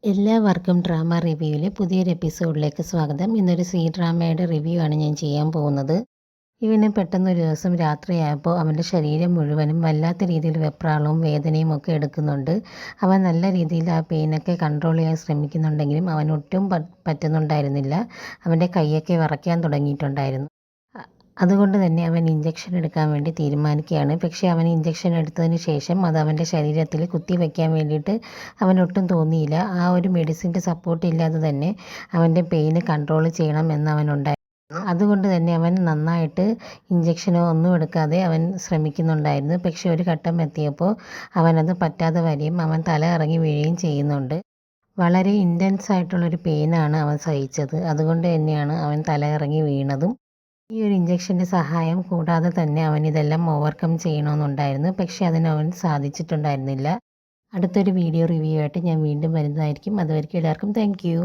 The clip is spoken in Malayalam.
എല്ലാവർക്കും ഡ്രാമ റിവ്യൂവിലെ പുതിയൊരു എപ്പിസോഡിലേക്ക് സ്വാഗതം. ഇന്നൊരു സീ ഡ്രാമയുടെ റിവ്യൂ ആണ് ഞാൻ ചെയ്യാൻ പോകുന്നത്. ഇവന് പെട്ടെന്നൊരു ദിവസം രാത്രിയായപ്പോൾ അവൻ്റെ ശരീരം മുഴുവനും വല്ലാത്ത രീതിയിൽ വെപ്രാളവും വേദനയും ഒക്കെ എടുക്കുന്നുണ്ട്. അവൻ നല്ല രീതിയിൽ ആ പെയിനൊക്കെ കൺട്രോൾ ചെയ്യാൻ ശ്രമിക്കുന്നുണ്ടെങ്കിലും അവനൊട്ടും പറ്റുന്നുണ്ടായിരുന്നില്ല. അവൻ്റെ കൈയൊക്കെ വിറയ്ക്കാൻ തുടങ്ങിയിട്ടുണ്ടായിരുന്നു. അതുകൊണ്ട് തന്നെ അവൻ ഇഞ്ചക്ഷൻ എടുക്കാൻ വേണ്ടി തീരുമാനിക്കുകയാണ്. പക്ഷേ അവൻ ഇഞ്ചക്ഷൻ എടുത്തതിന് ശേഷം അത് അവൻ്റെ ശരീരത്തിൽ കുത്തിവെക്കാൻ വേണ്ടിയിട്ട് അവനൊട്ടും തോന്നിയില്ല. ആ ഒരു മെഡിസിൻ്റെ സപ്പോർട്ട് ഇല്ലാതെ തന്നെ അവൻ്റെ പെയിന് കൺട്രോൾ ചെയ്യണം എന്ന് അവനുണ്ടായിരുന്നു. അതുകൊണ്ട് തന്നെ അവൻ നന്നായിട്ട് ഇഞ്ചക്ഷനോ ഒന്നും എടുക്കാതെ അവൻ ശ്രമിക്കുന്നുണ്ടായിരുന്നു. പക്ഷേ ഒരു ഘട്ടം എത്തിയപ്പോൾ അവനത് പറ്റാതെ വരികയും അവൻ തല ഇറങ്ങി വീഴുകയും ചെയ്യുന്നുണ്ട്. വളരെ ഇൻറ്റൻസ് ആയിട്ടുള്ളൊരു പെയിനാണ് അവൻ സഹിച്ചത്. അതുകൊണ്ട് തന്നെയാണ് അവൻ തല ഇറങ്ങി വീണതും. ഈ ഒരു ഇഞ്ചക്ഷൻ്റെ സഹായം കൂടാതെ തന്നെ അവൻ ഇതെല്ലാം ഓവർകം ചെയ്യണമെന്നുണ്ടായിരുന്നു. പക്ഷേ അതിനവൻ സാധിച്ചിട്ടുണ്ടായിരുന്നില്ല. അടുത്തൊരു വീഡിയോ റിവ്യൂ ആയിട്ട് ഞാൻ വീണ്ടും വരുന്നതായിരിക്കും. അതുവരെയ്ക്കും എല്ലാവർക്കും താങ്ക് യു.